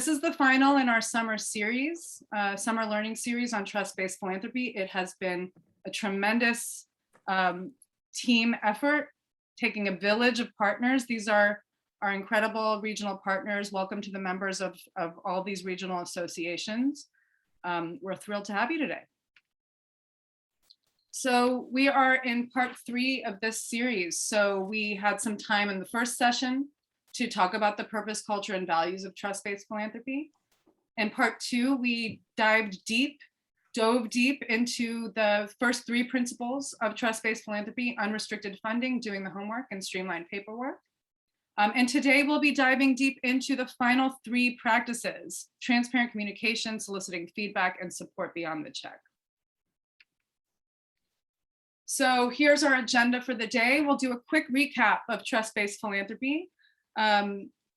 This is the final in our summer series, summer learning series on trust-based philanthropy. It has been a tremendous team effort, taking a village of partners. These are our incredible regional partners. Welcome to the members of all these regional associations. We're thrilled to have you today. So we are in part 3 of this series. So we had some time in the first session to talk about the purpose, culture, and values of trust-based philanthropy. In part 2, we dove deep into the first 3 principles of trust-based philanthropy: unrestricted funding, doing the homework, and streamlined paperwork. And today we'll be diving deep into the final 3 practices: transparent communication, soliciting feedback, and support beyond the check. So here's our agenda for the day. We'll do a quick recap of trust-based philanthropy.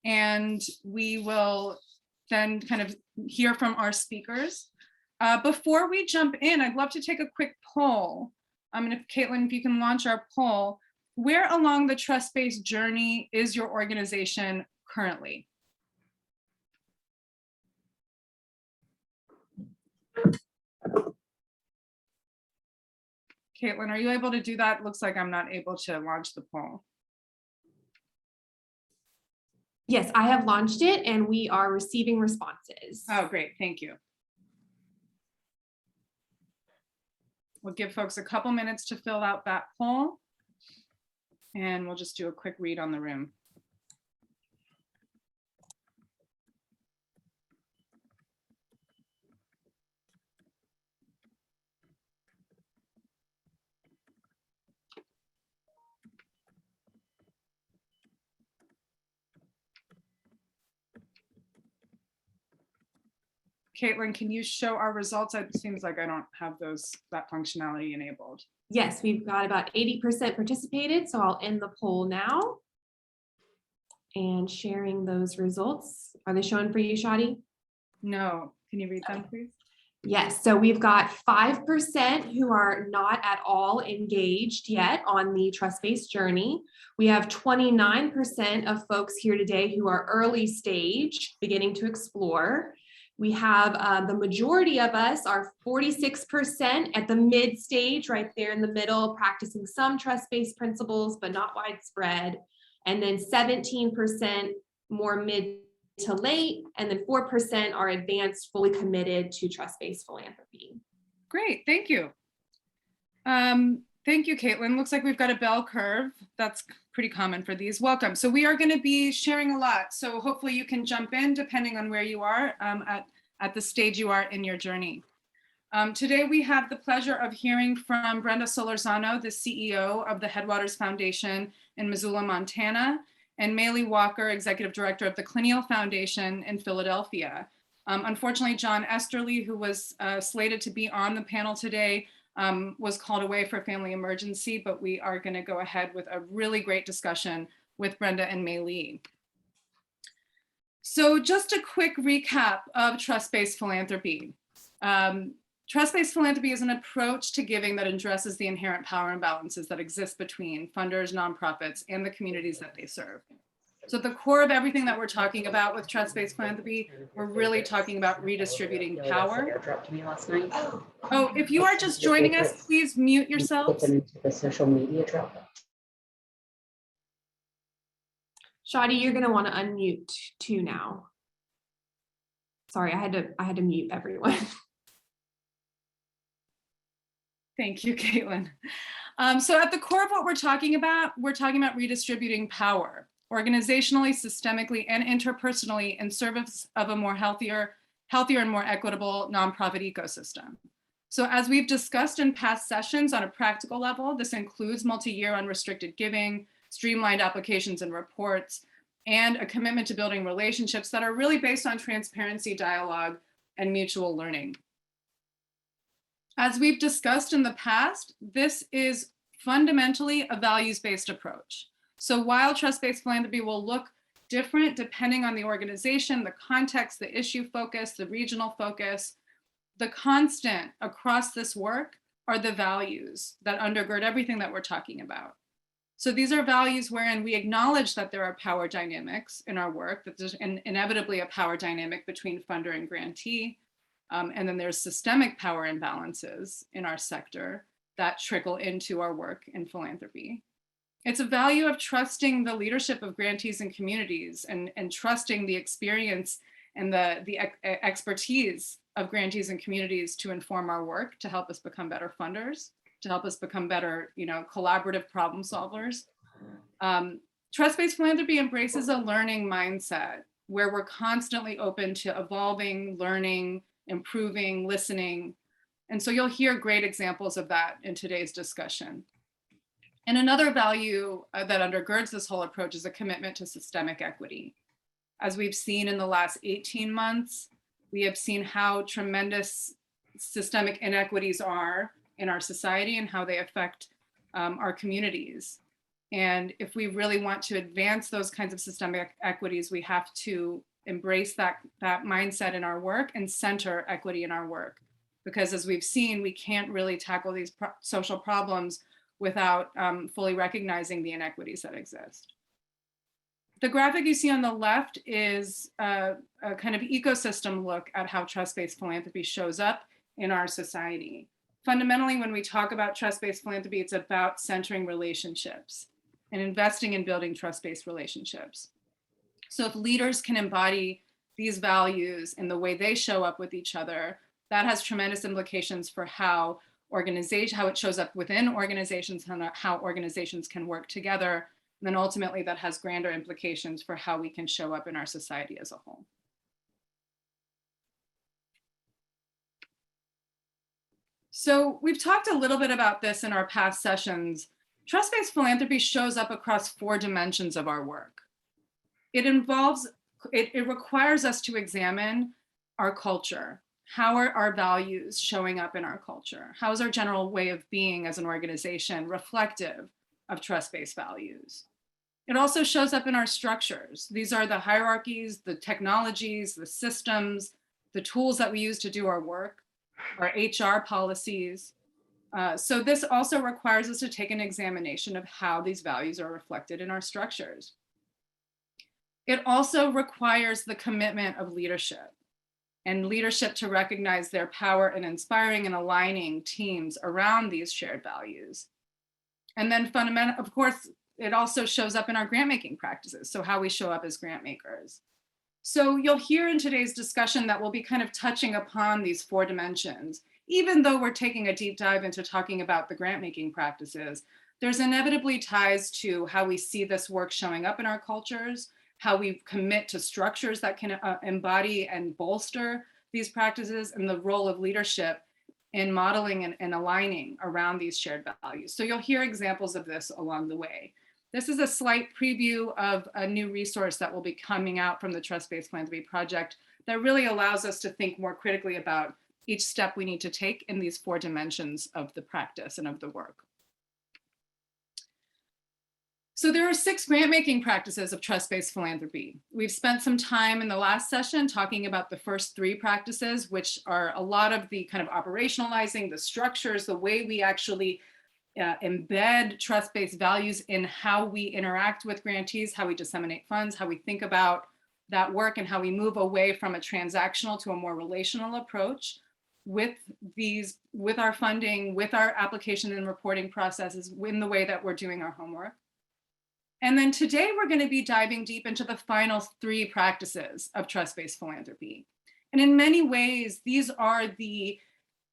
And we will then kind of hear from our speakers. Before we jump in, I'd love to take a quick poll. And if Caitlin, if you can launch our poll, where along the trust-based journey is your organization currently? Caitlin, are you able to do that? It looks like I'm not able to launch the poll. Yes, I have launched it and we are receiving responses. Oh, great, thank you. We'll give folks a couple minutes to fill out that poll and we'll just do a quick read on the room. Caitlin, can you show our results? It seems like I don't have that functionality enabled. Yes, we've got about 80% participated, so I'll end the poll now. And sharing those results. Are they showing for you, Shadi? No, can you read them, please? Yes, so we've got 5% who are not at all engaged yet on the trust-based journey. We have 29% of folks here today who are early stage, beginning to explore. We have the majority of us are 46% at the mid stage, right there in the middle, practicing some trust-based principles, but not widespread. And then 17% more mid to late, and then 4% are advanced, fully committed to trust-based philanthropy. Great, thank you. Thank you, Caitlin. Looks like we've got a bell curve. That's pretty common for these. Welcome. So we are going to be sharing a lot. So hopefully you can jump in depending on where you are at the stage you are in your journey. Today we have the pleasure of hearing from Brenda Solorzano, the CEO of the Headwaters Foundation in Missoula, Montana, and Maylee Walker, Executive Director of the Clinial Foundation in Philadelphia. Unfortunately, John Esterly, who was slated to be on the panel today, was called away for a family emergency, but we are going to go ahead with a really great discussion with Brenda and Maylee. So just a quick recap of trust-based philanthropy. Trust-based philanthropy is an approach to giving that addresses the inherent power imbalances that exist between funders, nonprofits, and the communities that they serve. So at the core of everything that we're talking about with trust-based philanthropy, we're really talking about redistributing power. Oh, if you are just joining us, please mute yourselves. The social media drop. Shadi, you're going to want to unmute too now. Sorry, I had to mute everyone. Thank you, Caitlin. So at the core of what we're talking about redistributing power, organizationally, systemically, and interpersonally in service of a more healthier and more equitable nonprofit ecosystem. So as we've discussed in past sessions on a practical level, this includes multi-year unrestricted giving, streamlined applications and reports, and a commitment to building relationships that are really based on transparency, dialogue, and mutual learning. As we've discussed in the past, this is fundamentally a values-based approach. So while trust-based philanthropy will look different depending on the organization, the context, the issue focus, the regional focus, the constant across this work are the values that undergird everything that we're talking about. So these are values wherein we acknowledge that there are power dynamics in our work, that there's inevitably a power dynamic between funder and grantee. And then there's systemic power imbalances in our sector that trickle into our work in philanthropy. It's a value of trusting the leadership of grantees and communities and trusting the experience and the expertise of grantees and communities to inform our work, to help us become better funders, to help us become better, collaborative problem solvers. Trust-based philanthropy embraces a learning mindset where we're constantly open to evolving, learning, improving, listening. And so you'll hear great examples of that in today's discussion. And another value that undergirds this whole approach is a commitment to systemic equity. As we've seen in the last 18 months, we have seen how tremendous systemic inequities are in our society and how they affect our communities. And if we really want to advance those kinds of systemic equities, we have to embrace that mindset in our work and center equity in our work. Because as we've seen, we can't really tackle these social problems without fully recognizing the inequities that exist. The graphic you see on the left is a kind of ecosystem look at how trust-based philanthropy shows up in our society. Fundamentally, when we talk about trust-based philanthropy, it's about centering relationships and investing in building trust-based relationships. So if leaders can embody these values in the way they show up with each other, that has tremendous implications for how it shows up within organizations and how organizations can work together. And then ultimately that has grander implications for how we can show up in our society as a whole. So we've talked a little bit about this in our past sessions. Trust-based philanthropy shows up across 4 dimensions of our work. It requires us to examine our culture. How are our values showing up in our culture? How is our general way of being as an organization reflective of trust-based values? It also shows up in our structures. These are the hierarchies, the technologies, the systems, the tools that we use to do our work, our HR policies. So this also requires us to take an examination of how these values are reflected in our structures. It also requires the commitment of leadership and leadership to recognize their power in inspiring and aligning teams around these shared values. And then of course, it also shows up in our grant-making practices, so how we show up as grant makers. So you'll hear in today's discussion that we'll be kind of touching upon these 4 dimensions. Even though we're taking a deep dive into talking about the grant-making practices, there's inevitably ties to how we see this work showing up in our cultures, how we commit to structures that can embody and bolster these practices, and the role of leadership in modeling and aligning around these shared values. So you'll hear examples of this along the way. This is a slight preview of a new resource that will be coming out from the Trust-Based Philanthropy Project that really allows us to think more critically about each step we need to take in these 4 dimensions of the practice and of the work. So there are 6 grant-making practices of trust-based philanthropy. We've spent some time in the last session talking about the first 3 practices, which are a lot of the kind of operationalizing, the structures, the way we actually embed trust-based values in how we interact with grantees, how we disseminate funds, how we think about that work, and how we move away from a transactional to a more relational approach with our funding, with our application and reporting processes, in the way that we're doing our homework. And then today we're going to be diving deep into the final 3 practices of trust-based philanthropy. And in many ways, these are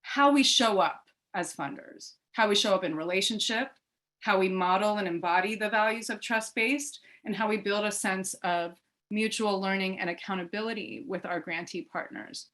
how we show up as funders, how we show up in relationship, how we model and embody the values of trust-based, and how we build a sense of mutual learning and accountability with our grantee partners.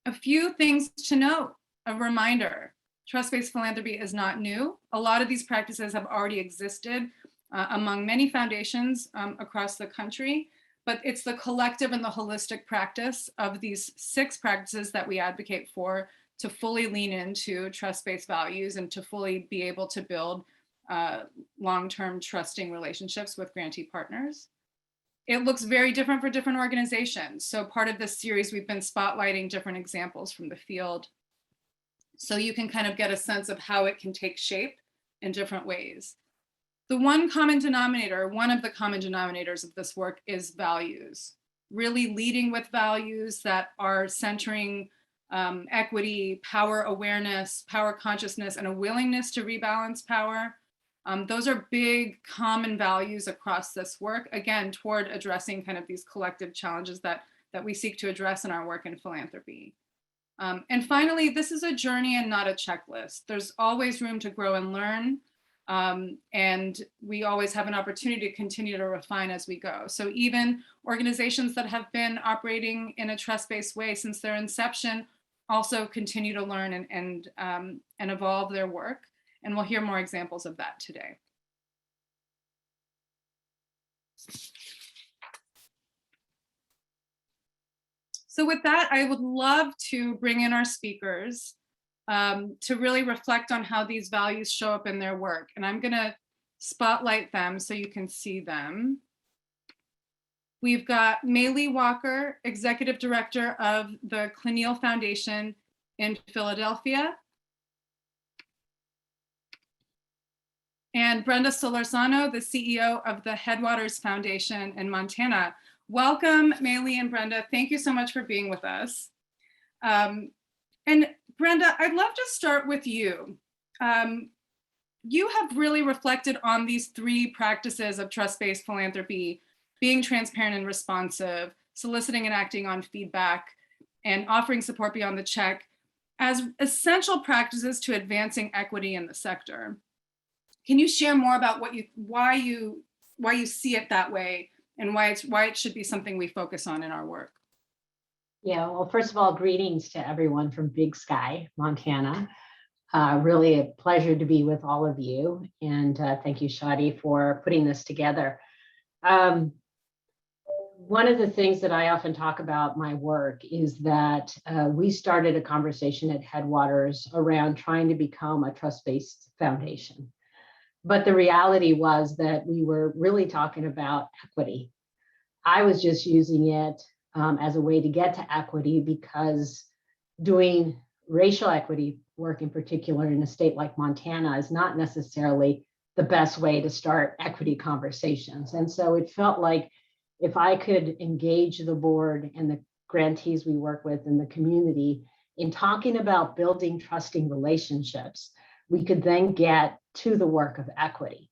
A few things to note, a reminder. Trust-based philanthropy is not new. A lot of these practices have already existed among many foundations across the country, but it's the collective and the holistic practice of these 6 practices that we advocate for to fully lean into trust-based values and to fully be able to build long-term trusting relationships with grantee partners. It looks very different for different organizations. So part of this series, we've been spotlighting different examples from the field. So you can kind of get a sense of how it can take shape in different ways. The one common denominator, one of the common denominators of this work is values, really leading with values that are centering equity, power awareness, power consciousness, and a willingness to rebalance power. Those are big common values across this work, again, toward addressing kind of these collective challenges that we seek to address in our work in philanthropy. And finally, this is a journey and not a checklist. There's always room to grow and learn. And we always have an opportunity to continue to refine as we go. So even organizations that have been operating in a trust-based way since their inception also continue to learn and evolve their work. And we'll hear more examples of that today. So with that, I would love to bring in our speakers to really reflect on how these values show up in their work. And I'm going to spotlight them so you can see them. We've got Maylee Walker, Executive Director of the Clineal Foundation in Philadelphia. And Brenda Solorzano, the CEO of the Headwaters Foundation in Montana. Welcome, Maylee and Brenda. Thank you so much for being with us. And Brenda, I'd love to start with you. You have really reflected on these three practices of trust-based philanthropy: being transparent and responsive, soliciting and acting on feedback, and offering support beyond the check as essential practices to advancing equity in the sector. Can you share more about why you see it that way and why it should be something we focus on in our work? Yeah, well, first of all, greetings to everyone from Big Sky, Montana. Really a pleasure to be with all of you. And thank you, Shadi, for putting this together. One of the things that I often talk about my work is that we started a conversation at Headwaters around trying to become a trust-based foundation. But the reality was that we were really talking about equity. I was just using it as a way to get to equity because doing racial equity work in particular in a state like Montana is not necessarily the best way to start equity conversations. And so it felt like if I could engage the board and the grantees we work with in the community in talking about building trusting relationships, we could then get to the work of equity.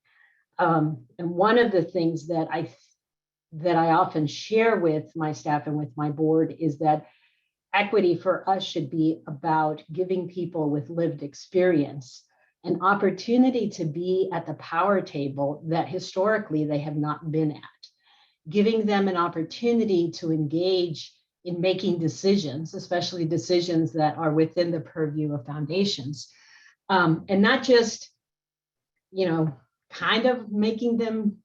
And one of the things that I often share with my staff and with my board is that equity for us should be about giving people with lived experience an opportunity to be at the power table that historically they have not been at, giving them an opportunity to engage in making decisions, especially decisions that are within the purview of foundations. And not just, kind of making them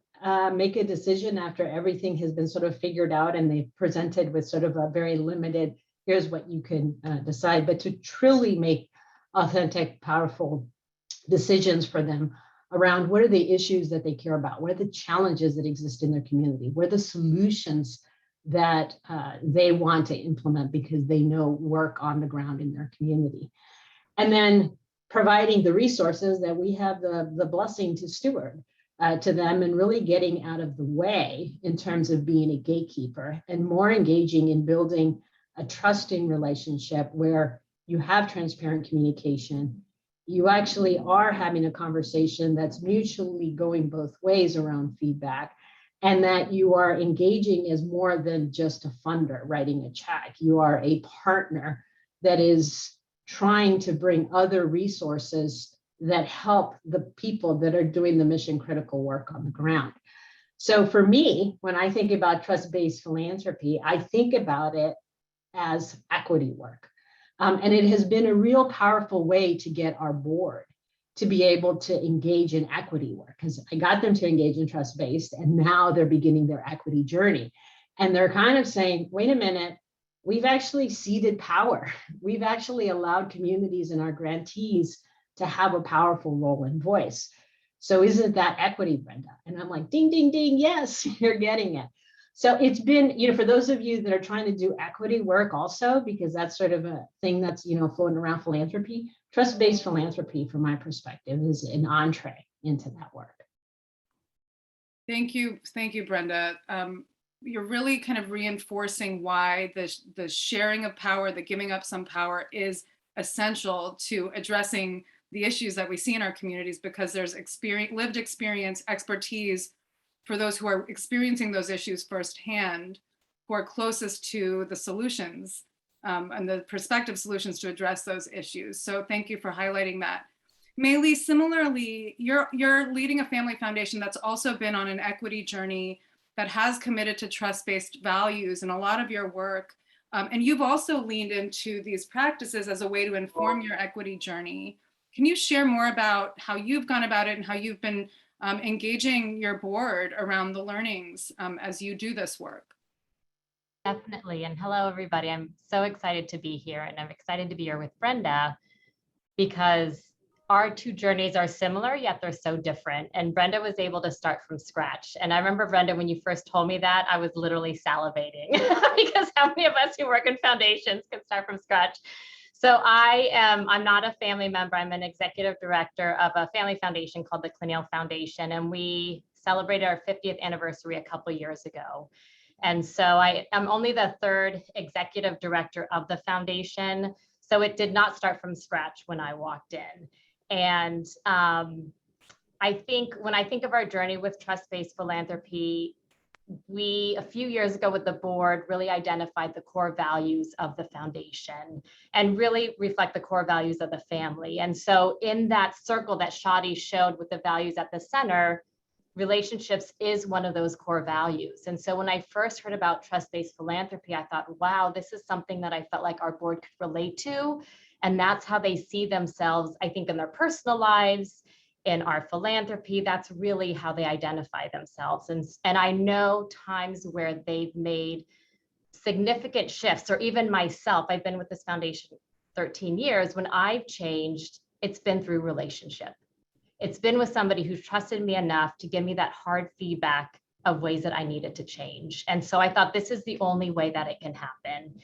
make a decision after everything has been sort of figured out and they've presented with sort of a very limited, here's what you can decide, but to truly make authentic, powerful decisions for them around what are the issues that they care about, what are the challenges that exist in their community, what are the solutions that they want to implement because they know work on the ground in their community. And then providing the resources that we have the blessing to steward to them and really getting out of the way in terms of being a gatekeeper and more engaging in building a trusting relationship where you have transparent communication. You actually are having a conversation that's mutually going both ways around feedback, and that you are engaging as more than just a funder writing a check. You are a partner that is trying to bring other resources that help the people that are doing the mission critical work on the ground. So for me, when I think about trust-based philanthropy, I think about it as equity work. And it has been a real powerful way to get our board to be able to engage in equity work, because I got them to engage in trust-based, and now they're beginning their equity journey. And they're kind of saying, wait a minute, we've actually ceded power. We've actually allowed communities and our grantees to have a powerful role and voice. So isn't that equity, Brenda? And I'm like, ding, ding, ding, yes, you're getting it. So it's been, for those of you that are trying to do equity work also, because that's sort of a thing that's, floating around philanthropy, trust-based philanthropy, from my perspective, is an entree into that work. Thank you, Brenda. You're really kind of reinforcing why the sharing of power, the giving up some power, is essential to addressing the issues that we see in our communities, because there's lived experience, expertise for those who are experiencing those issues firsthand, who are closest to the solutions and the prospective solutions to address those issues. So thank you for highlighting that. Maylee, similarly, you're leading a family foundation that's also been on an equity journey, that has committed to trust-based values in a lot of your work. And you've also leaned into these practices as a way to inform your equity journey. Can you share more about how you've gone about it and how you've been engaging your board around the learnings as you do this work? Definitely. And hello, everybody. I'm so excited to be here, and I'm excited to be here with Brenda, because our two journeys are similar, yet they're so different. And Brenda was able to start from scratch. And I remember, Brenda, when you first told me that, I was literally salivating because how many of us who work in foundations can start from scratch? So I'm not a family member. I'm an executive director of a family foundation called the Cliniel Foundation. And we celebrated our 50th anniversary a couple of years ago. And so I'm only the third executive director of the foundation. So it did not start from scratch when I walked in. And I think when I think of our journey with trust-based philanthropy, we, a few years ago with the board, really identified the core values of the foundation and really reflect the core values of the family. And so in that circle that Shadi showed with the values at the center, relationships is one of those core values. And so when I first heard about trust-based philanthropy, I thought, wow, this is something that I felt like our board could relate to. And that's how they see themselves, I think, in their personal lives, in our philanthropy. That's really how they identify themselves. And I know times where they've made significant shifts, or even myself, I've been with this foundation 13 years. When I've changed, it's been through relationship. It's been with somebody who's trusted me enough to give me that hard feedback of ways that I needed to change. And so I thought this is the only way that it can happen.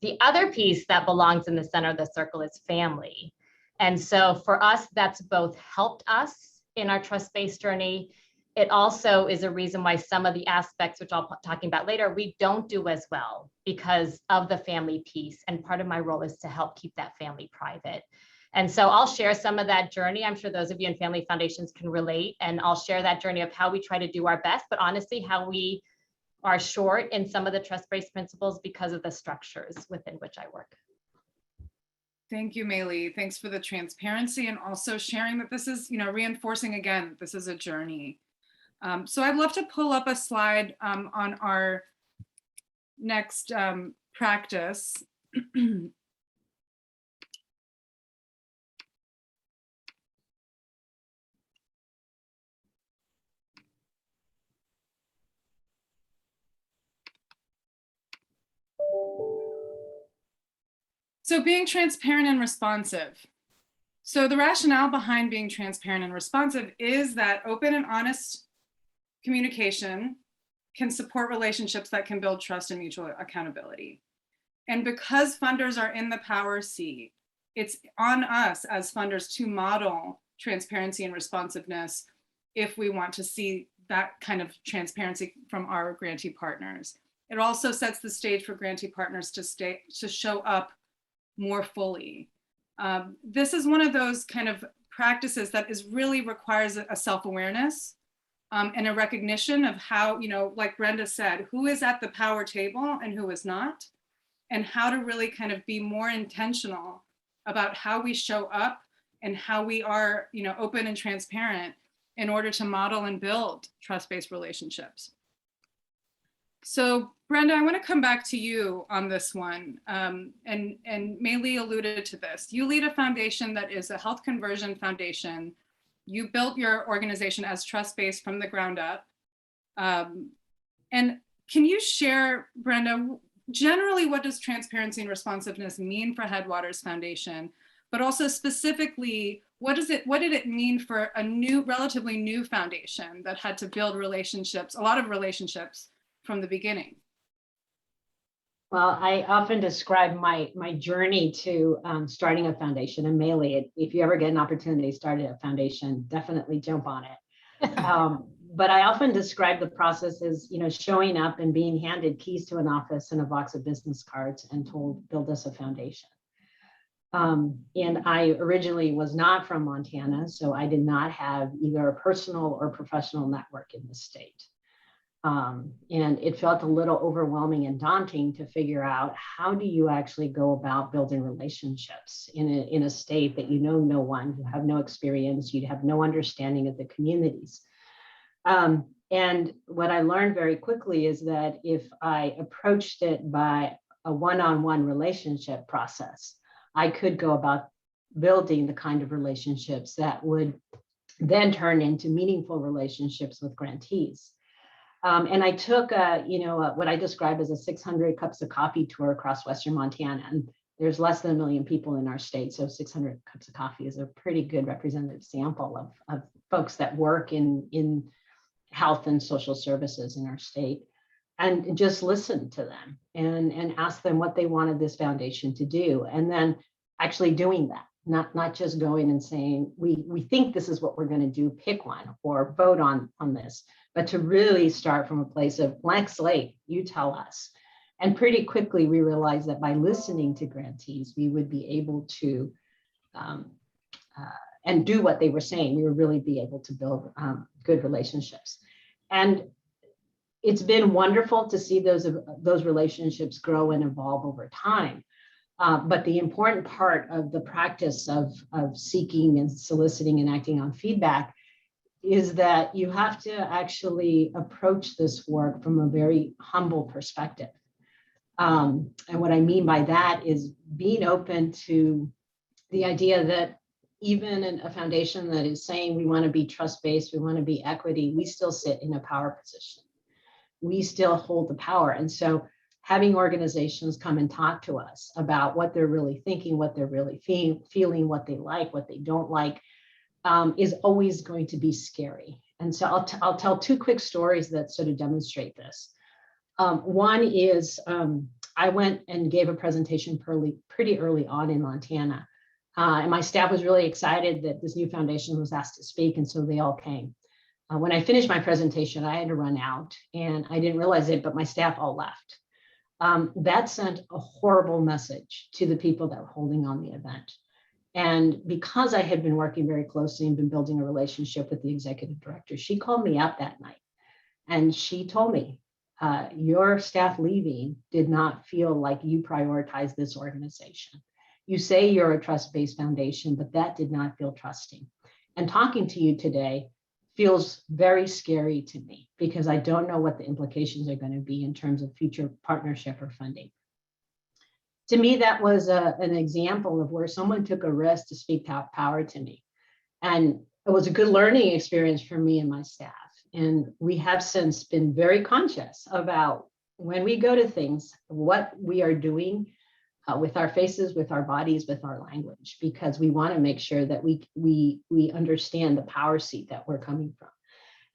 The other piece that belongs in the center of the circle is family. And so for us, that's both helped us in our trust-based journey. It also is a reason why some of the aspects, which I'll be talking about later, we don't do as well because of the family piece. And part of my role is to help keep that family private. And so I'll share some of that journey. I'm sure those of you in family foundations can relate, and I'll share that journey of how we try to do our best, but honestly, how we are short in some of the trust-based principles because of the structures within which I work. Thank you, Maylee. Thanks for the transparency and also sharing that this is, reinforcing again, this is a journey. So I'd love to pull up a slide on our next practice. So being transparent and responsive. So the rationale behind being transparent and responsive is that open and honest communication can support relationships that can build trust and mutual accountability. And because funders are in the power seat, it's on us as funders to model transparency and responsiveness if we want to see that kind of transparency from our grantee partners. It also sets the stage for grantee partners to show up more fully. This is one of those kind of practices that really requires a self-awareness and a recognition of how, like Brenda said, who is at the power table and who is not, and how to really kind of be more intentional about how we show up and how we are, open and transparent in order to model and build trust-based relationships. So Brenda, I want to come back to you on this one. And Maylee alluded to this. You lead a foundation that is a health conversion foundation. You built your organization as trust-based from the ground up. And can you share, Brenda, generally what does transparency and responsiveness mean for Headwaters Foundation, but also specifically, what did it mean for a relatively new foundation that had to build relationships, a lot of relationships from the beginning? Well, I often describe my journey to starting a foundation, and Melee, if you ever get an opportunity to start a foundation, definitely jump on it. But I often describe the process as, showing up and being handed keys to an office and a box of business cards and told, build us a foundation. And I originally was not from Montana, so I did not have either a personal or professional network in the state. And it felt a little overwhelming and daunting to figure out, how do you actually go about building relationships in a state that no one, you have no experience, you have no understanding of the communities. And what I learned very quickly is that if I approached it by a one-on-one relationship process, I could go about building the kind of relationships that would then turn into meaningful relationships with grantees. And I took what I describe as a 600 cups of coffee tour across Western Montana. And there's less than 1 million people in our state, so 600 cups of coffee is a pretty good representative sample of folks that work in health and social services in our state. And just listen to them and ask them what they wanted this foundation to do. And then actually doing that, not just going and saying, we think this is what we're going to do, pick one or vote on this, but to really start from a place of blank slate, you tell us. And pretty quickly, we realized that by listening to grantees, we would be able to and do what they were saying. We would really be able to build good relationships. And it's been wonderful to see those relationships grow and evolve over time. But the important part of the practice of seeking and soliciting and acting on feedback is that you have to actually approach this work from a very humble perspective. And what I mean by that is being open to the idea that even in a foundation that is saying we want to be trust-based, we want to be equity, we still sit in a power position. We still hold the power. And so having organizations come and talk to us about what they're really thinking, what they're really feeling, what they like, what they don't like, is always going to be scary. And so I'll tell two quick stories that sort of demonstrate this. One is I went and gave a presentation pretty early on in Montana. And my staff was really excited that this new foundation was asked to speak, and so they all came. When I finished my presentation, I had to run out, and I didn't realize it, but my staff all left. That sent a horrible message to the people that were holding on the event. And because I had been working very closely and been building a relationship with the executive director, she called me up that night and she told me, your staff leaving did not feel like you prioritized this organization. You say you're a trust-based foundation, but that did not feel trusting. And talking to you today feels very scary to me because I don't know what the implications are going to be in terms of future partnership or funding. To me, that was an example of where someone took a risk to speak power to me. And it was a good learning experience for me and my staff. And we have since been very conscious about when we go to things, what we are doing with our faces, with our bodies, with our language, because we want to make sure that we understand the power seat that we're coming from.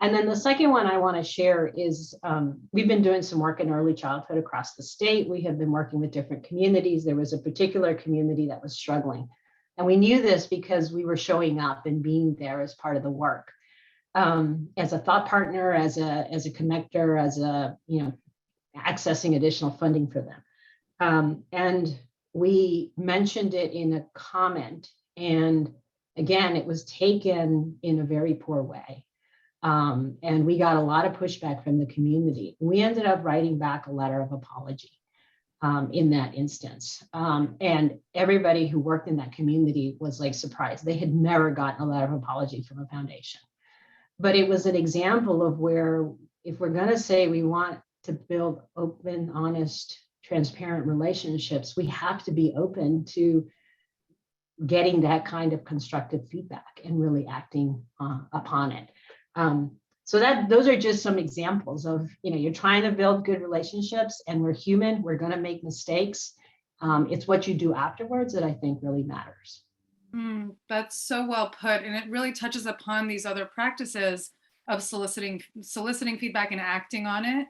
And then the second one I want to share is we've been doing some work in early childhood across the state. We have been working with different communities. There was a particular community that was struggling. And we knew this because we were showing up and being there as part of the work. As a thought partner, as a connector, as accessing additional funding for them. And we mentioned it in a comment. And again, it was taken in a very poor way. And we got a lot of pushback from the community. We ended up writing back a letter of apology in that instance. And everybody who worked in that community was like surprised. They had never gotten a letter of apology from a foundation. But it was an example of where, if we're going to say we want to build open, honest, transparent relationships, we have to be open to getting that kind of constructive feedback and really acting upon it. So those are just some examples of, you're trying to build good relationships, and we're human, we're going to make mistakes. It's what you do afterwards that I think really matters. That's so well put. And it really touches upon these other practices of soliciting feedback and acting on it.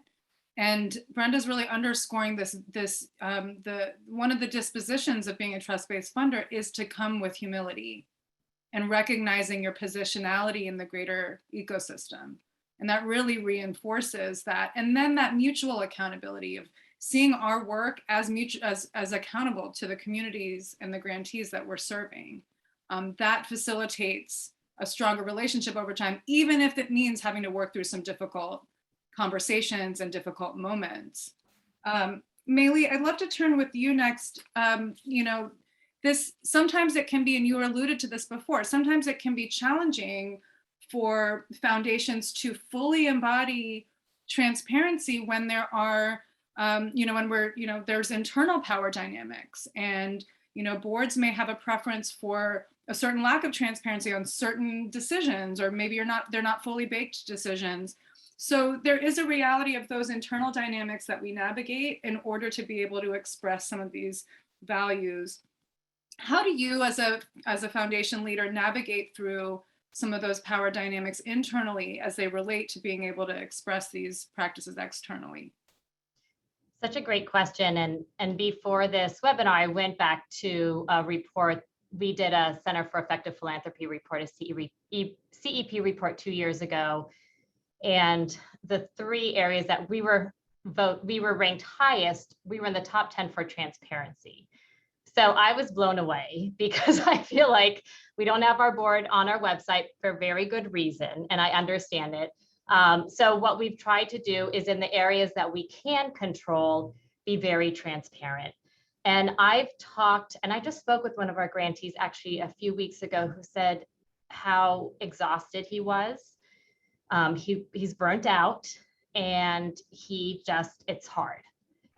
And Brenda's really underscoring one of the dispositions of being a trust-based funder is to come with humility and recognizing your positionality in the greater ecosystem. And that really reinforces that. And then that mutual accountability of seeing our work as accountable to the communities and the grantees that we're serving. That facilitates a stronger relationship over time, even if it means having to work through some difficult conversations and difficult moments. Maylee, I'd love to turn with you next. This sometimes it can be, and you alluded to this before, sometimes it can be challenging for foundations to fully embody transparency when there are, there's internal power dynamics, and boards may have a preference for a certain lack of transparency on certain decisions, or maybe they're not fully baked decisions. So there is a reality of those internal dynamics that we navigate in order to be able to express some of these values. How do you, as a foundation leader, navigate through some of those power dynamics internally as they relate to being able to express these practices externally? Such a great question. And before this webinar, I went back to a report. We did a Center for Effective Philanthropy report, a CEP report 2 years ago. And the 3 areas that we were ranked highest, we were in the top 10 for transparency. So I was blown away, because I feel like we don't have our board on our website for very good reason, and I understand it. So what we've tried to do is, in the areas that we can control, be very transparent. And I just spoke with one of our grantees actually a few weeks ago, who said how exhausted he was. He's burnt out, and it's hard.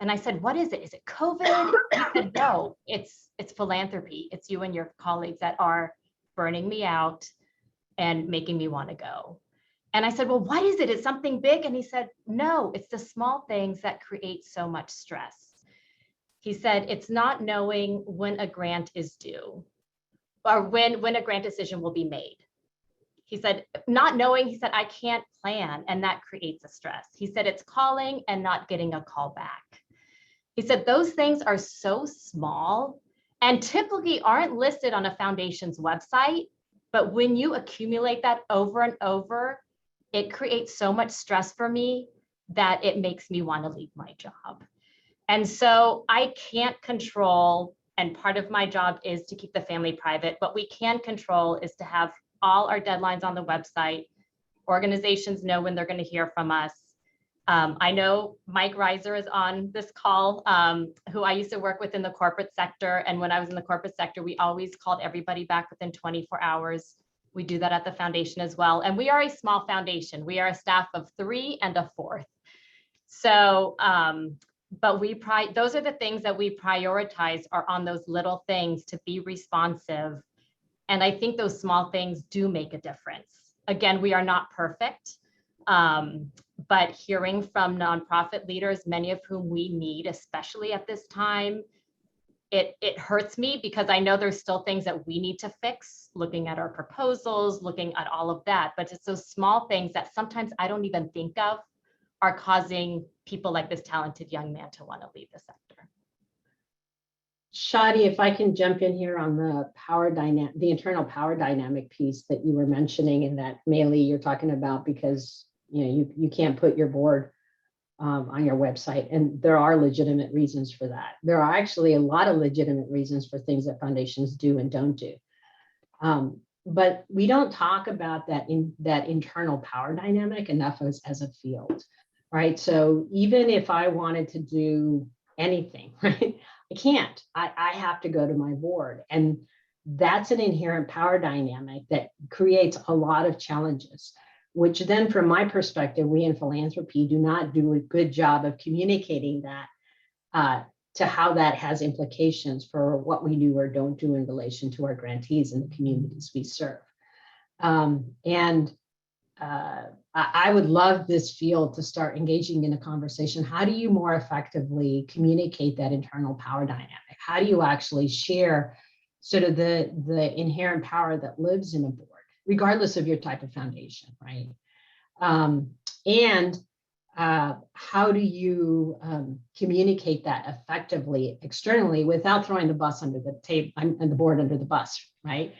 And I said, what is it? Is it COVID? He said, no, it's philanthropy. It's you and your colleagues that are burning me out and making me want to go. And I said, well, what is it? Is something big? And he said, no, it's the small things that create so much stress. He said, it's not knowing when a grant is due, or when a grant decision will be made. He said, not knowing, he said, I can't plan, and that creates a stress. He said, it's calling and not getting a call back. He said, those things are so small and typically aren't listed on a foundation's website. But when you accumulate that over and over, it creates so much stress for me that it makes me want to leave my job. And so I can't control, and part of my job is to keep the family private. What we can control is to have all our deadlines on the website. Organizations know when they're going to hear from us. I know Mike Reiser is on this call, who I used to work with in the corporate sector. And when I was in the corporate sector, we always called everybody back within 24 hours. We do that at the foundation as well. And we are a small foundation. We are a staff of 3 and a 4th. So, but those are the things that we prioritize, are on those little things to be responsive. And I think those small things do make a difference. Again, we are not perfect, but hearing from nonprofit leaders, many of whom we need, especially at this time, it hurts me, because I know there's still things that we need to fix, looking at our proposals, looking at all of that. But it's those small things that sometimes I don't even think of are causing people like this talented young man to want to leave the sector. Shadi, if I can jump in here on the power dynamic, the internal power dynamic piece that you were mentioning, and that Maylee you're talking about, because you can't put your board on your website, and there are legitimate reasons for that. There are actually a lot of legitimate reasons for things that foundations do and don't do, but we don't talk about that internal power dynamic enough as a field, right? So even if I wanted to do anything, right, I can't. I have to go to my board, and that's an inherent power dynamic that creates a lot of challenges, which then, from my perspective, we in philanthropy do not do a good job of communicating that to how that has implications for what we do or don't do in relation to our grantees and the communities we serve. I would love this field to start engaging in a conversation. How do you more effectively communicate that internal power dynamic? How do you actually share sort of the inherent power that lives in a board, regardless of your type of foundation, right? how do you communicate that effectively externally without throwing the bus under the table and the board under the bus, right?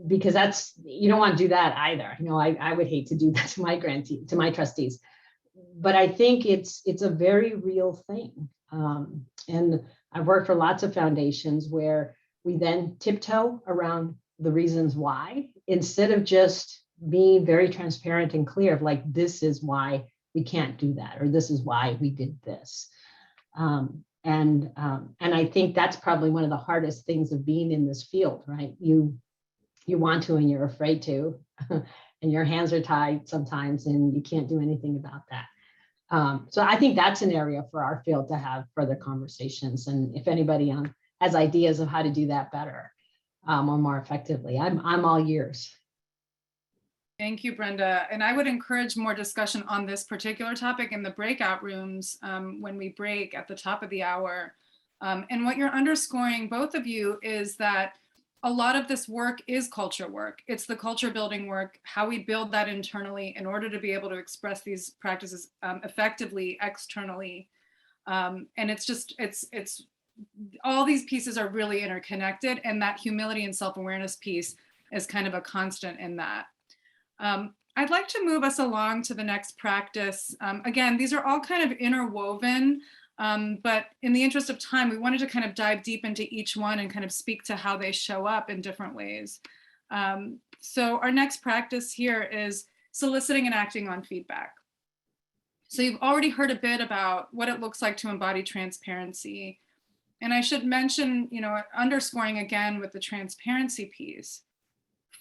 Because that's, you don't want to do that either. You know, I would hate to do that to my grantee, to my trustees. But I think it's a very real thing. And I've worked for lots of foundations where we then tiptoe around the reasons why, instead of just being very transparent and clear of like, this is why we can't do that, or this is why we did this. And I think that's probably one of the hardest things of being in this field, right? You want to, and you're afraid to, and your hands are tied sometimes, and you can't do anything about that. So I think that's an area for our field to have further conversations. And if anybody has ideas of how to do that better or more effectively, I'm all ears. Thank you, Brenda. And I would encourage more discussion on this particular topic in the breakout rooms when we break at the top of the hour. And what you're underscoring, both of you, is that a lot of this work is culture work. It's the culture building work, how we build that internally in order to be able to express these practices effectively externally. And it's all these pieces are really interconnected, and that humility and self-awareness piece is kind of a constant in that. I'd like to move us along to the next practice. Again, these are all kind of interwoven, but in the interest of time, we wanted to kind of dive deep into each one and kind of speak to how they show up in different ways. So our next practice here is soliciting and acting on feedback. So you've already heard a bit about what it looks like to embody transparency. And I should mention, you know, underscoring again with the transparency piece,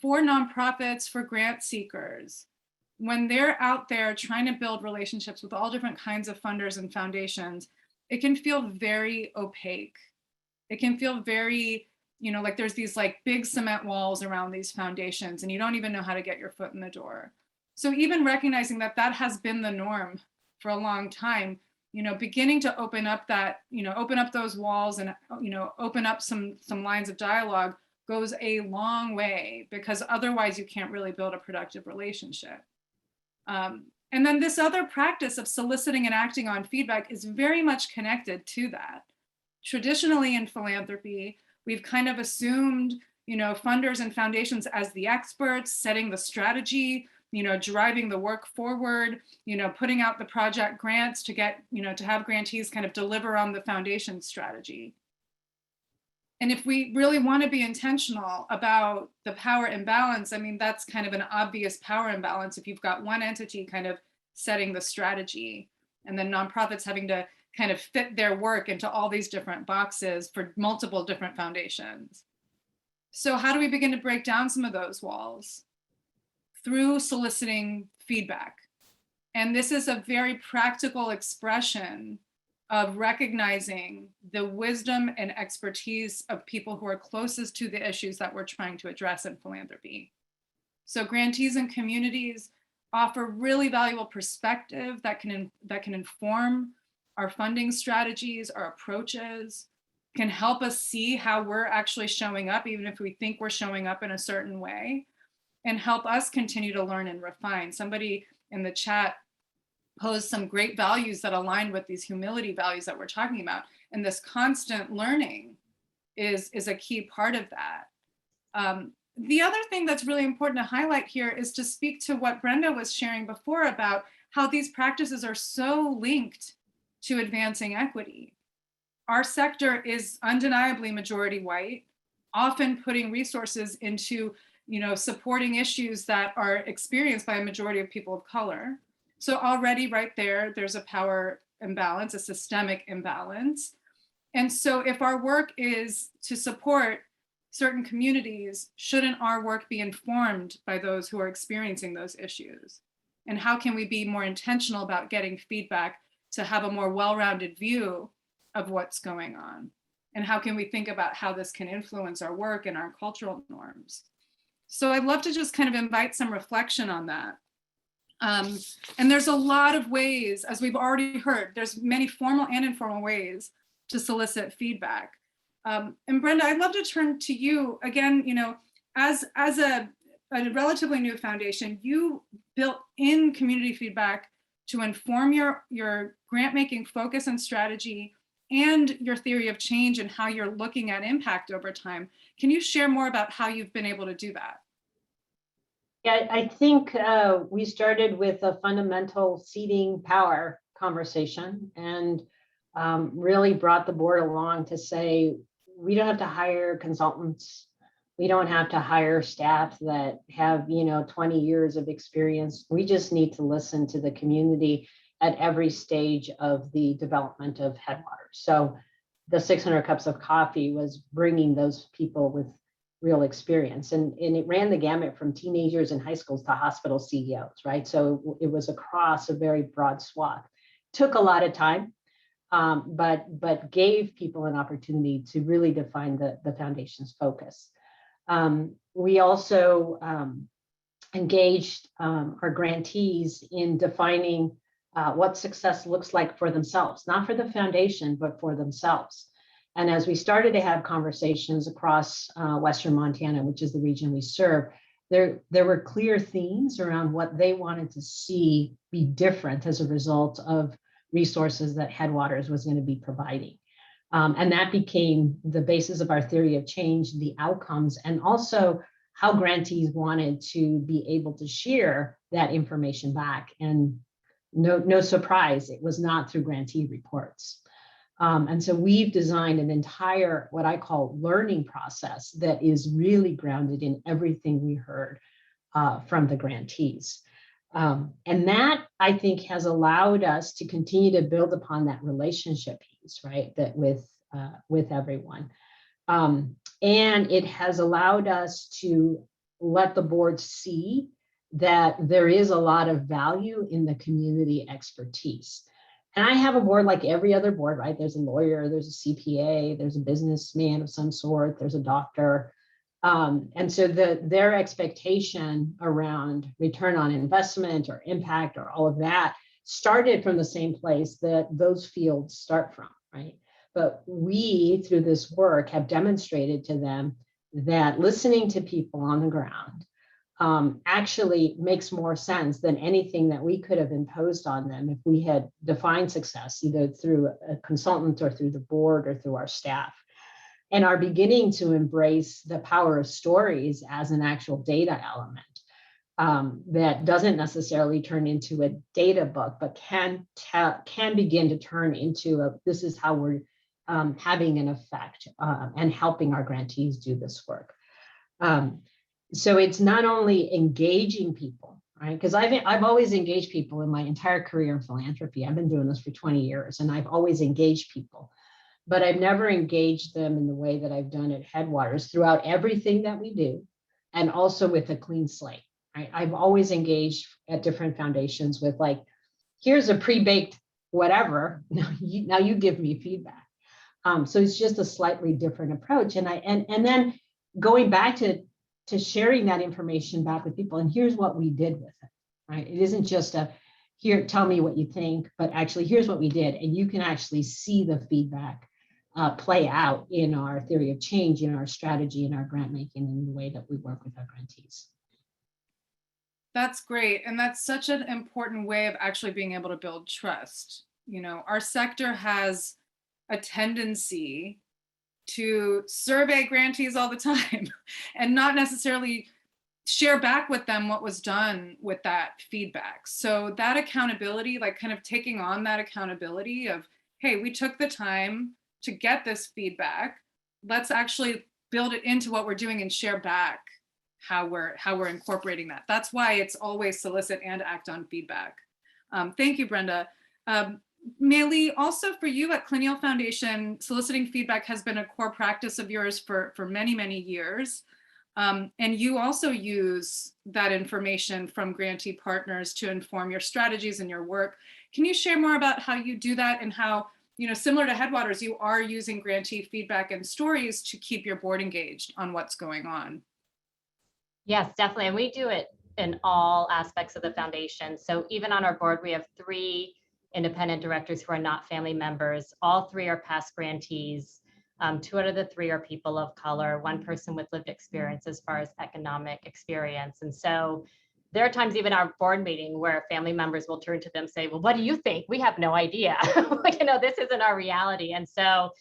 for nonprofits, for grant seekers, when they're out there trying to build relationships with all different kinds of funders and foundations, it can feel very opaque. It can feel very, you know, like there's these like big cement walls around these foundations and you don't even know how to get your foot in the door. So even recognizing that that has been the norm for a long time, you know, beginning to open up that, you know, open up those walls and, you know, open up some lines of dialogue goes a long way, because otherwise you can't really build a productive relationship. And then this other practice of soliciting and acting on feedback is very much connected to that. Traditionally in philanthropy, we've kind of assumed, you know, funders and foundations as the experts, setting the strategy, you know, driving the work forward, you know, putting out the project grants to get, you know, to have grantees kind of deliver on the foundation strategy. And if we really want to be intentional about the power imbalance, I mean, that's kind of an obvious power imbalance if you've got one entity kind of setting the strategy and then nonprofits having to kind of fit their work into all these different boxes for multiple different foundations. So how do we begin to break down some of those walls? Through soliciting feedback. And this is a very practical expression of recognizing the wisdom and expertise of people who are closest to the issues that we're trying to address in philanthropy. So grantees and communities offer really valuable perspective that can inform our funding strategies, our approaches, can help us see how we're actually showing up, even if we think we're showing up in a certain way, and help us continue to learn and refine. Somebody in the chat posed some great values that align with these humility values that we're talking about. And this constant learning is a key part of that. The other thing that's really important to highlight here is to speak to what Brenda was sharing before about how these practices are so linked to advancing equity. Our sector is undeniably majority white, often putting resources into, you know, supporting issues that are experienced by a majority of people of color. So already right there, there's a power imbalance, a systemic imbalance. And so if our work is to support certain communities, shouldn't our work be informed by those who are experiencing those issues? And how can we be more intentional about getting feedback to have a more well-rounded view of what's going on? And how can we think about how this can influence our work and our cultural norms? So I'd love to just kind of invite some reflection on that. And there's a lot of ways, as we've already heard, there's many formal and informal ways to solicit feedback. And Brenda, I'd love to turn to you again, you know, as a relatively new foundation, you built in community feedback to inform your grant making focus and strategy and your theory of change and how you're looking at impact over time. Can you share more about how you've been able to do that? Yeah, I think we started with a fundamental seeding power conversation and really brought the board along to say, we don't have to hire consultants. We don't have to hire staff that have, 20 years of experience. We just need to listen to the community at every stage of the development of Headwaters. So the 600 cups of coffee was bringing those people with real experience. And it ran the gamut from teenagers in high schools to hospital CEOs, right? So it was across a very broad swath. Took a lot of time, but gave people an opportunity to really define the foundation's focus. We also engaged our grantees in defining what success looks like for themselves, not for the foundation, but for themselves. And as we started to have conversations across Western Montana, which is the region we serve, there were clear themes around what they wanted to see be different as a result of resources that Headwaters was going to be providing. And that became the basis of our theory of change, the outcomes, and also how grantees wanted to be able to share that information back. And no surprise, it was not through grantee reports. And so we've designed an entire, what I call learning process that is really grounded in everything we heard from the grantees. And that, I think, has allowed us to continue to build upon that relationship piece, right, that with everyone. And it has allowed us to let the board see that there is a lot of value in the community expertise. And I have a board like every other board, right? There's a lawyer, there's a CPA, there's a businessman of some sort, there's a doctor. And so their expectation around return on investment or impact or all of that started from the same place that those fields start from, right? But we, through this work, have demonstrated to them that listening to people on the ground actually makes more sense than anything that we could have imposed on them if we had defined success, either through a consultant or through the board or through our staff, and are beginning to embrace the power of stories as an actual data element that doesn't necessarily turn into a data book, but can begin to turn into this is how we're having an effect and helping our grantees do this work. So it's not only engaging people, right? Because I've always engaged people in my entire career in philanthropy. I've been doing this for 20 years, and I've always engaged people, but I've never engaged them in the way that I've done at Headwaters throughout everything that we do, and also with a clean slate, right? I've always engaged at different foundations with like, here's a pre-baked whatever. Now you give me feedback. So it's just a slightly different approach, and then going back to sharing that information back with people, and here's what we did with it, right? It isn't just here, tell me what you think, but actually here's what we did, and you can actually see the feedback play out in our theory of change, in our strategy, in our grant making, in the way that we work with our grantees. That's great, and that's such an important way of actually being able to build trust. Our sector has a tendency to survey grantees all the time and not necessarily share back with them what was done with that feedback. So that accountability, like kind of taking on that accountability of, hey, we took the time to get this feedback. Let's actually build it into what we're doing and share back how we're incorporating that. That's why it's always solicit and act on feedback. Thank you, Brenda. Maylee, also for you at Clinial Foundation, soliciting feedback has been a core practice of yours for many, many years. And you also use that information from grantee partners to inform your strategies and your work. Can you share more about how you do that and how, similar to Headwaters, you are using grantee feedback and stories to keep your board engaged on what's going on? Yes, definitely. And we do it in all aspects of the foundation. So even on our board, we have 3 independent directors who are not family members. All 3 are past grantees. 2 out of the 3 are people of color, 1 person with lived experience as far as economic experience. And so there are times even our board meeting where family members will turn to them and say, well, what do you think? We have no idea. This isn't our reality. And so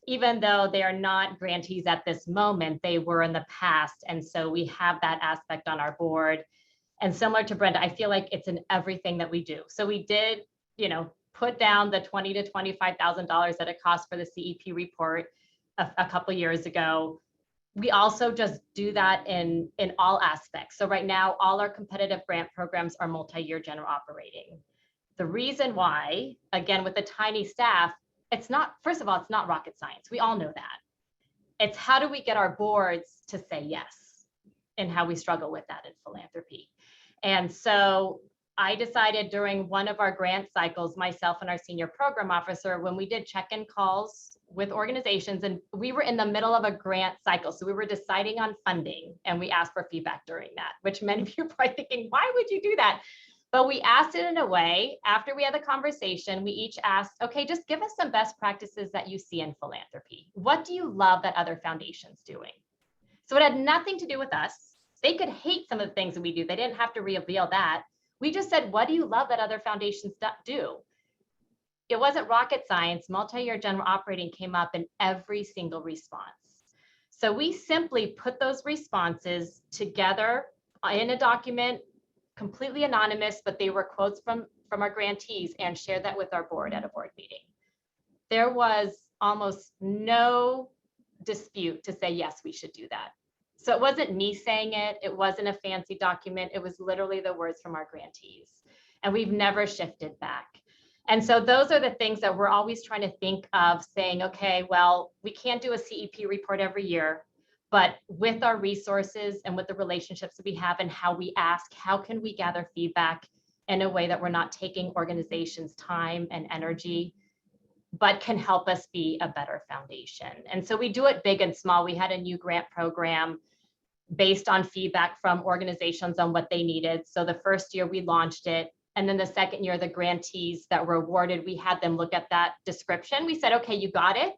even though they are not grantees at this moment, they were in the past. And so we have that aspect on our board. And similar to Brenda, I feel like it's in everything that we do. So we did, put down the $20,000 to $25,000 that it costs for the CEP report a couple years ago. We also just do that in all aspects. So right now, all our competitive grant programs are multi-year general operating. The reason why, again, with a tiny staff, first of all, it's not rocket science. We all know that. It's how do we get our boards to say yes, and how we struggle with that in philanthropy. And so I decided during one of our grant cycles, myself and our senior program officer, when we did check-in calls with organizations, and we were in the middle of a grant cycle. So we were deciding on funding, and we asked for feedback during that, which many of you are probably thinking, why would you do that? But we asked it in a way, after we had the conversation, we each asked, okay, just give us some best practices that you see in philanthropy. What do you love that other foundations doing? So it had nothing to do with us. They could hate some of the things that we do. They didn't have to reveal that. We just said, what do you love that other foundations do? It wasn't rocket science. Multi-year general operating came up in every single response. So we simply put those responses together in a document, completely anonymous, but they were quotes from our grantees, and shared that with our board at a board meeting. There was almost no dispute to say, yes, we should do that. So it wasn't me saying it. It wasn't a fancy document. It was literally the words from our grantees. And we've never shifted back. And so those are the things that we're always trying to think of, saying, okay, well, we can't do a CEP report every year, but with our resources and with the relationships that we have and how we ask, how can we gather feedback in a way that we're not taking organizations' time and energy, but can help us be a better foundation? And so we do it big and small. We had a new grant program based on feedback from organizations on what they needed. So the first year we launched it. And then the second year, the grantees that were awarded, we had them look at that description. We said, okay, you got it.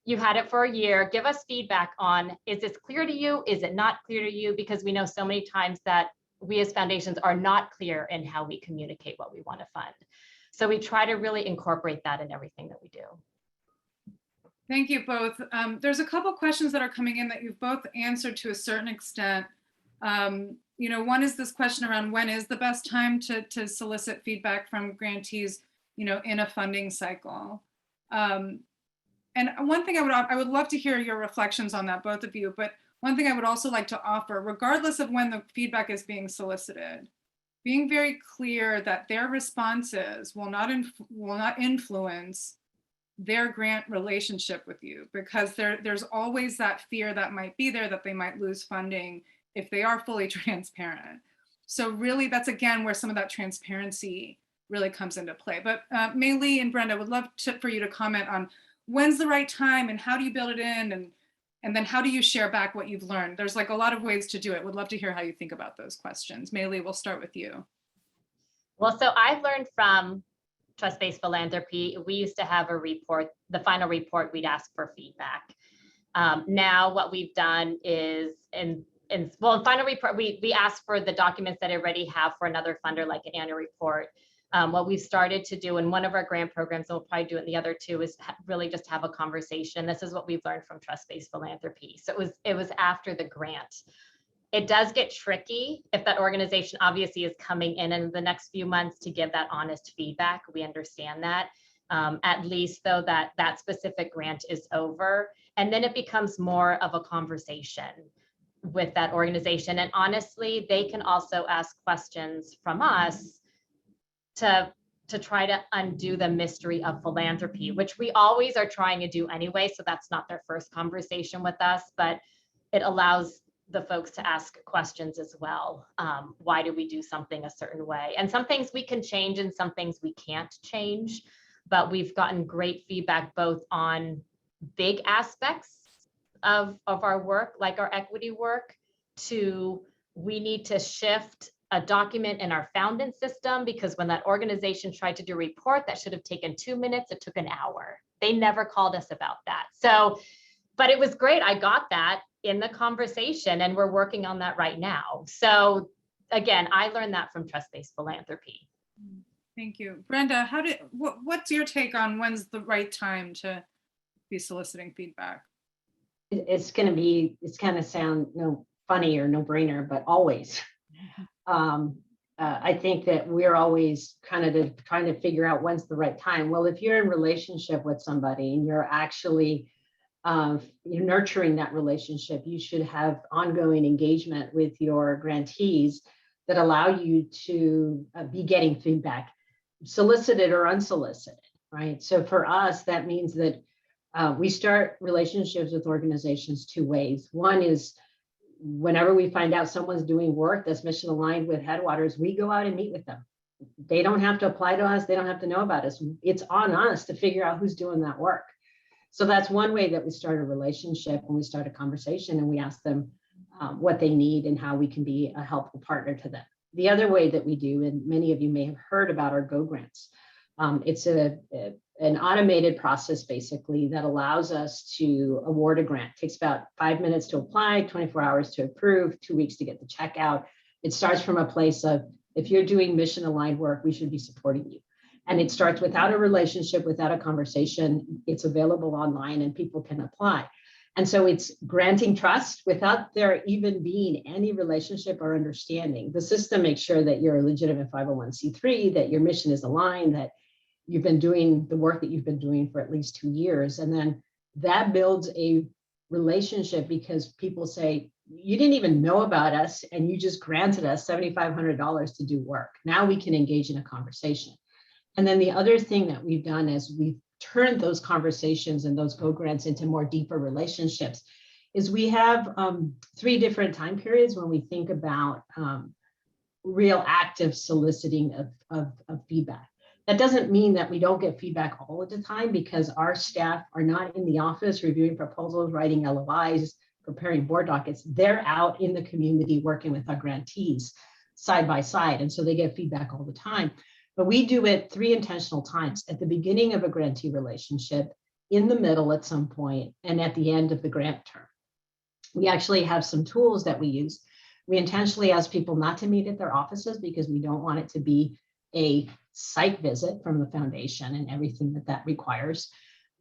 You had it for a year. Give us feedback on, is this clear to you? Is it not clear to you? Because we know so many times that we as foundations are not clear in how we communicate what we want to fund. So we try to really incorporate that in everything that we do. Thank you both. There's a couple questions that are coming in that you've both answered to a certain extent. One is this question around when is the best time to solicit feedback from grantees, in a funding cycle. And one thing I would love to hear your reflections on that, both of you, but one thing I would also like to offer, regardless of when the feedback is being solicited, being very clear that their responses will not influence their grant relationship with you, because there's always that fear that might be there that they might lose funding if they are fully transparent. So really, that's again where some of that transparency really comes into play. But Mei Lee and Brenda, I would love for you to comment on when's the right time and how do you build it in, and then how do you share back what you've learned? There's like a lot of ways to do it. Would love to hear how you think about those questions. Mei Lee, we'll start with you. Well, so I've learned from Trust-Based Philanthropy, we used to have a report, the final report, we'd ask for feedback. Now what we've done is, in final report, we ask for the documents that I already have for another funder, like an annual report. What we've started to do in one of our grant programs, and we'll probably do it in the other two, is really just have a conversation. This is what we've learned from Trust-Based Philanthropy. So it was after the grant. It does get tricky if that organization obviously is coming in the next few months to give that honest feedback. We understand that. At least though that specific grant is over. And then it becomes more of a conversation with that organization. And honestly, they can also ask questions from us to try to undo the mystery of philanthropy, which we always are trying to do anyway. So that's not their first conversation with us, but it allows the folks to ask questions as well. Why do we do something a certain way? And some things we can change and some things we can't change, but we've gotten great feedback both on big aspects of our work, like our equity work, to we need to shift a document in our founding system, because when that organization tried to do a report that should have taken 2 minutes, it took an hour. They never called us about that. So, but it was great. I got that in the conversation and we're working on that right now. So again, I learned that from Trust-Based Philanthropy. Thank you. Brenda, what's your take on when's the right time to be soliciting feedback? It's going to be, it's kind of sound funny or no brainer, but always. I think that we're always kind of trying to figure out when's the right time. Well, if you're in relationship with somebody and you're actually you're nurturing that relationship, you should have ongoing engagement with your grantees that allow you to be getting feedback, solicited or unsolicited, right? So for us, that means that we start relationships with organizations two ways. One is whenever we find out someone's doing work that's mission aligned with Headwaters, we go out and meet with them. They don't have to apply to us. They don't have to know about us. It's on us to figure out who's doing that work. So that's one way that we start a relationship, when we start a conversation and we ask them what they need and how we can be a helpful partner to them. The other way that we do, and many of you may have heard about our Go Grants. It's an automated process basically that allows us to award a grant. It takes about 5 minutes to apply, 24 hours to approve, 2 weeks to get the check out. It starts from a place of, if you're doing mission aligned work, we should be supporting you. And it starts without a relationship, without a conversation. It's available online and people can apply. And so it's granting trust without there even being any relationship or understanding. The system makes sure that you're a legitimate 501c3, that your mission is aligned, that you've been doing the work that you've been doing for at least 2 years. And then that builds a relationship because people say, you didn't even know about us and you just granted us $7,500 to do work. Now we can engage in a conversation. And then the other thing that we've done is we've turned those conversations and those Go Grants into more deeper relationships is we have 3 different time periods when we think about real active soliciting of feedback. That doesn't mean that we don't get feedback all of the time because our staff are not in the office reviewing proposals, writing LOIs, preparing board dockets. They're out in the community working with our grantees side by side. And so they get feedback all the time. But we do it 3 intentional times: at the beginning of a grantee relationship, in the middle at some point, and at the end of the grant term. We actually have some tools that we use. We intentionally ask people not to meet at their offices because we don't want it to be a site visit from the foundation and everything that requires.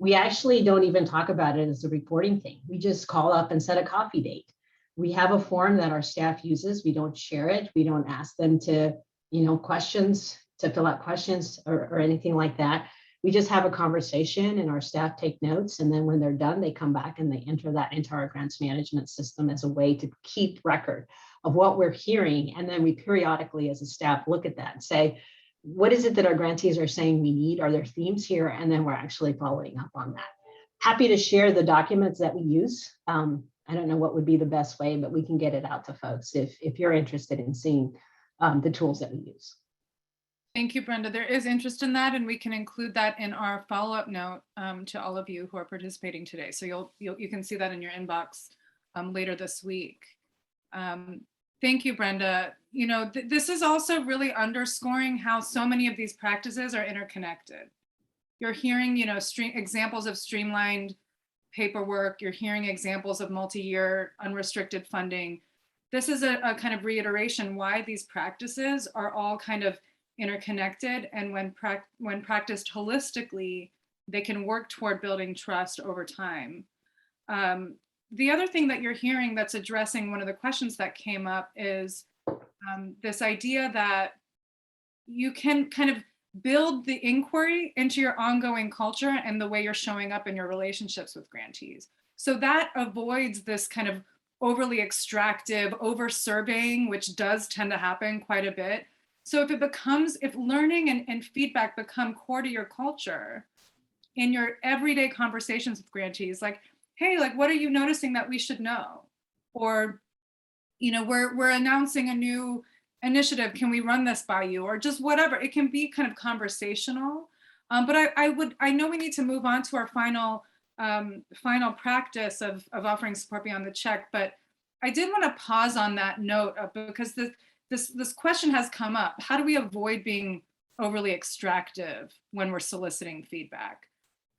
We actually don't even talk about it as a reporting thing. We just call up and set a coffee date. We have a form that our staff uses. We don't share it. We don't ask them to, to fill out questions or anything like that. We just have a conversation and our staff take notes. And then when they're done, they come back and they enter that into our grants management system as a way to keep record of what we're hearing. And then we periodically as a staff look at that and say, what is it that our grantees are saying we need? Are there themes here? And then we're actually following up on that. Happy to share the documents that we use. I don't know what would be the best way, but we can get it out to folks if you're interested in seeing the tools that we use. Thank you, Brenda. There is interest in that, and we can include that in our follow-up note to all of you who are participating today. So you can see that in your inbox later this week. Thank you, Brenda. This is also really underscoring how so many of these practices are interconnected. You're hearing, examples of streamlined paperwork. You're hearing examples of multi-year unrestricted funding. This is a kind of reiteration why these practices are all kind of interconnected, and when practiced holistically, they can work toward building trust over time. The other thing that you're hearing that's addressing one of the questions that came up is this idea that you can kind of build the inquiry into your ongoing culture and the way you're showing up in your relationships with grantees. So that avoids this kind of overly extractive, over-surveying, which does tend to happen quite a bit. So if learning and feedback become core to your culture in your everyday conversations with grantees, like, hey, what are you noticing that we should know? Or, we're announcing a new initiative. Can we run this by you? Or just whatever. It can be kind of conversational. But I know we need to move on to our final practice of offering support beyond the check. But I did want to pause on that note because this question has come up. How do we avoid being overly extractive when we're soliciting feedback?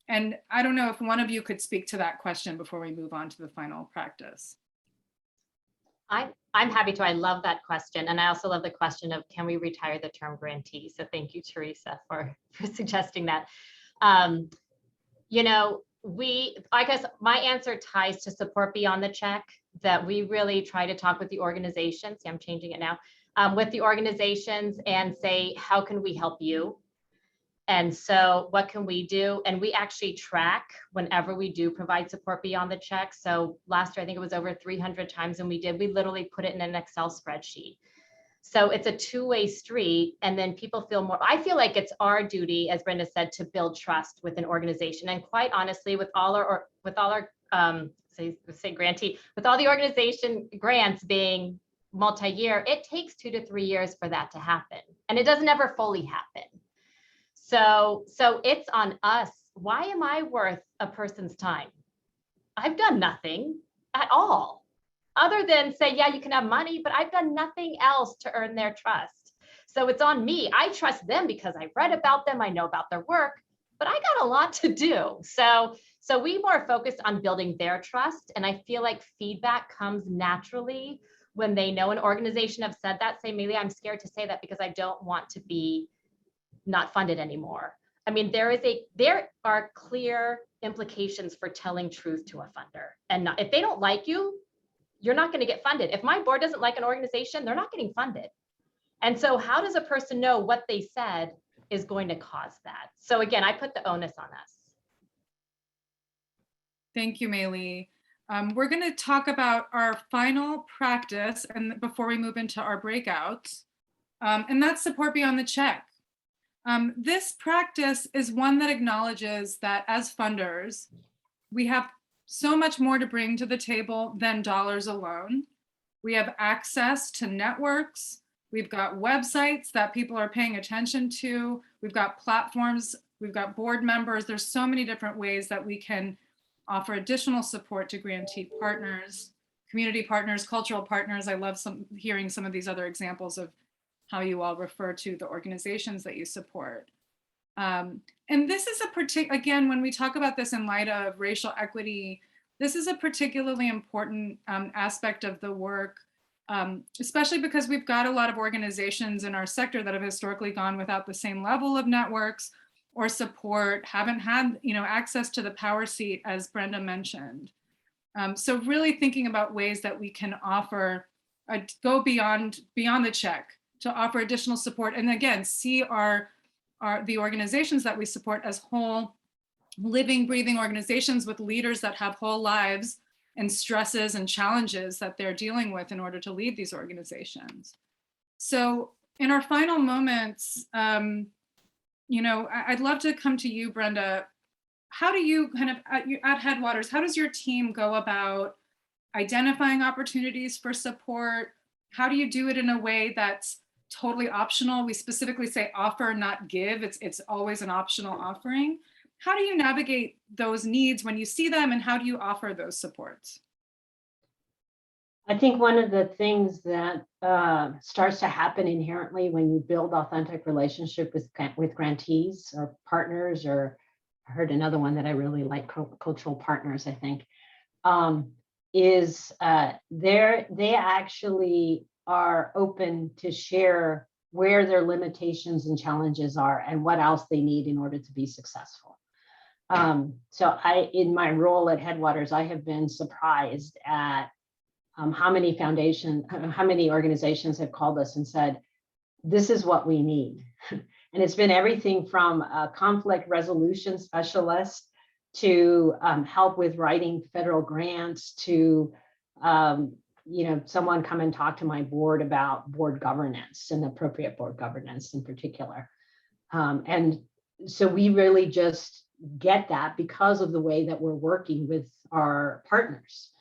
And I don't know if one of you could speak to that question before we move on to the final practice. I'm happy to. I love that question. And I also love the question of, can we retire the term grantee? So thank you, Teresa, for suggesting that. You know, I guess my answer ties to support beyond the check, that we really try to talk with the organizations. See, I'm changing it now, with the organizations and say, how can we help you? And so what can we do? And we actually track whenever we do provide support beyond the check. So last year, I think it was over 300 times, and we literally put it in an Excel spreadsheet. So it's a two-way street, and then people feel more, I feel like it's our duty, as Brenda said, to build trust with an organization. And quite honestly, with all our say grantee, with all the organization grants being multi-year, it takes 2 to 3 years for that to happen. And it doesn't ever fully happen. So it's on us. Why am I worth a person's time? I've done nothing at all, other than say, yeah, you can have money, but I've done nothing else to earn their trust. So it's on me. I trust them because I've read about them, I know about their work, but I got a lot to do. So we more focused on building their trust. And I feel like feedback comes naturally when they know an organization have said that. Say, maybe I'm scared to say that because I don't want to be not funded anymore. I mean, there are clear implications for telling truth to a funder. And if they don't like you, you're not going to get funded. If my board doesn't like an organization, they're not getting funded. And so how does a person know what they said is going to cause that? So again, I put the onus on us. Thank you, Maylee. We're going to talk about our final practice and before we move into our breakouts, and that's support beyond the check. This practice is one that acknowledges that as funders, we have so much more to bring to the table than dollars alone. We have access to networks. We've got websites that people are paying attention to. We've got platforms. We've got board members. There's so many different ways that we can offer additional support to grantee partners, community partners, cultural partners. I love hearing some of these other examples of how you all refer to the organizations that you support. And this is again, when we talk about this in light of racial equity, this is a particularly important aspect of the work, especially because we've got a lot of organizations in our sector that have historically gone without the same level of networks or support, haven't had access to the power seat, as Brenda mentioned. So really thinking about ways that we can offer, go beyond the check to offer additional support. And again, see the organizations that we support as whole, living, breathing organizations with leaders that have whole lives and stresses and challenges that they're dealing with in order to lead these organizations. So in our final moments, I'd love to come to you, Brenda. How do you at Headwaters, how does your team go about identifying opportunities for support? How do you do it in a way that's totally optional? We specifically say offer, not give. It's always an optional offering. How do you navigate those needs when you see them, and how do you offer those supports? I think one of the things that starts to happen inherently when you build authentic relationship with grantees or partners, or I heard another one that I really like, cultural partners, I think, is they actually are open to share where their limitations and challenges are and what else they need in order to be successful. So in my role at Headwaters, I have been surprised at how many organizations have called us and said, this is what we need. And it's been everything from a conflict resolution specialist to help with writing federal grants to someone come and talk to my board about board governance and appropriate board governance in particular. And so we really just get that because of the way that we're working with our partners.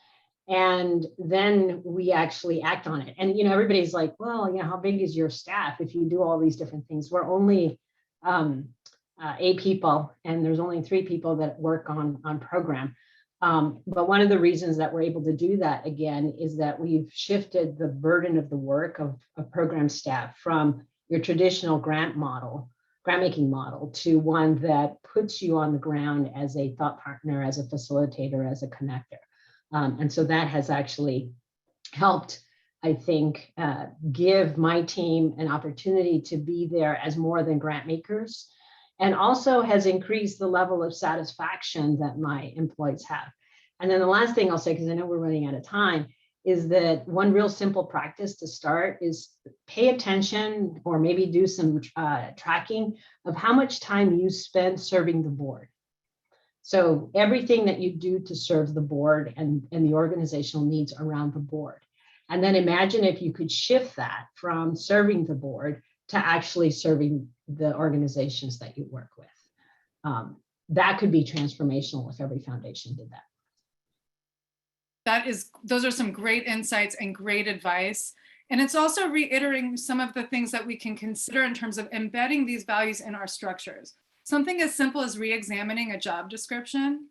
And then we actually act on it. And, everybody's like, well, how big is your staff if you do all these different things? We're only 8 people, and there's only 3 people that work on program. But one of the reasons that we're able to do that, again, is that we've shifted the burden of the work of program staff from your traditional grantmaking model to one that puts you on the ground as a thought partner, as a facilitator, as a connector. And so that has actually helped I think, give my team an opportunity to be there as more than grant makers, and also has increased the level of satisfaction that my employees have. And then the last thing I'll say, because I know we're running out of time, is that one real simple practice to start is pay attention, or maybe do some tracking of how much time you spend serving the board. So everything that you do to serve the board and the organizational needs around the board. And then imagine if you could shift that from serving the board to actually serving the organizations that you work with. That could be transformational if every foundation did that. Those are some great insights and great advice. And it's also reiterating some of the things that we can consider in terms of embedding these values in our structures. Something as simple as re-examining a job description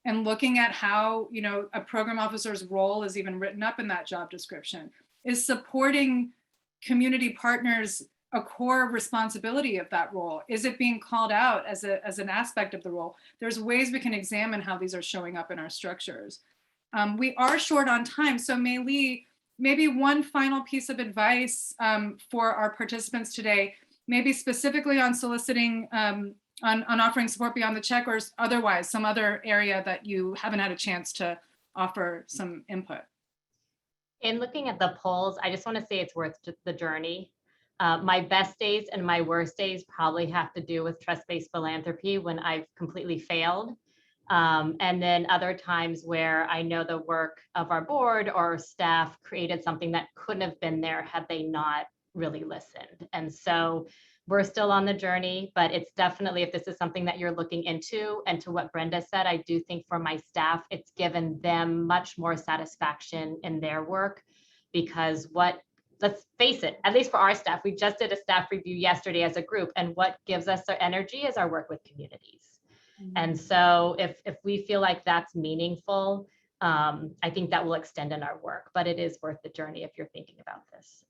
and looking at how, you know, a program officer's role is even written up in that job description. Is supporting community partners a core responsibility of that role? Is it being called out as an aspect of the role? There's ways we can examine how these are showing up in our structures. We are short on time, so Mei Li, maybe one final piece of advice for our participants today, maybe specifically on soliciting, on offering support beyond the check, or otherwise some other area that you haven't had a chance to offer some input. In looking at the polls, I just want to say it's worth the journey. My best days and my worst days probably have to do with trust-based philanthropy when I've completely failed. And then other times where I know the work of our board or staff created something that couldn't have been there had they not really listened. And so we're still on the journey, but it's definitely, if this is something that you're looking into, and to what Brenda said, I do think for my staff, it's given them much more satisfaction in their work, because let's face it, at least for our staff, we just did a staff review yesterday as a group, and what gives us our energy is our work with communities. And so if we feel like that's meaningful, I think that will extend in our work, but it is worth the journey if you're thinking about this.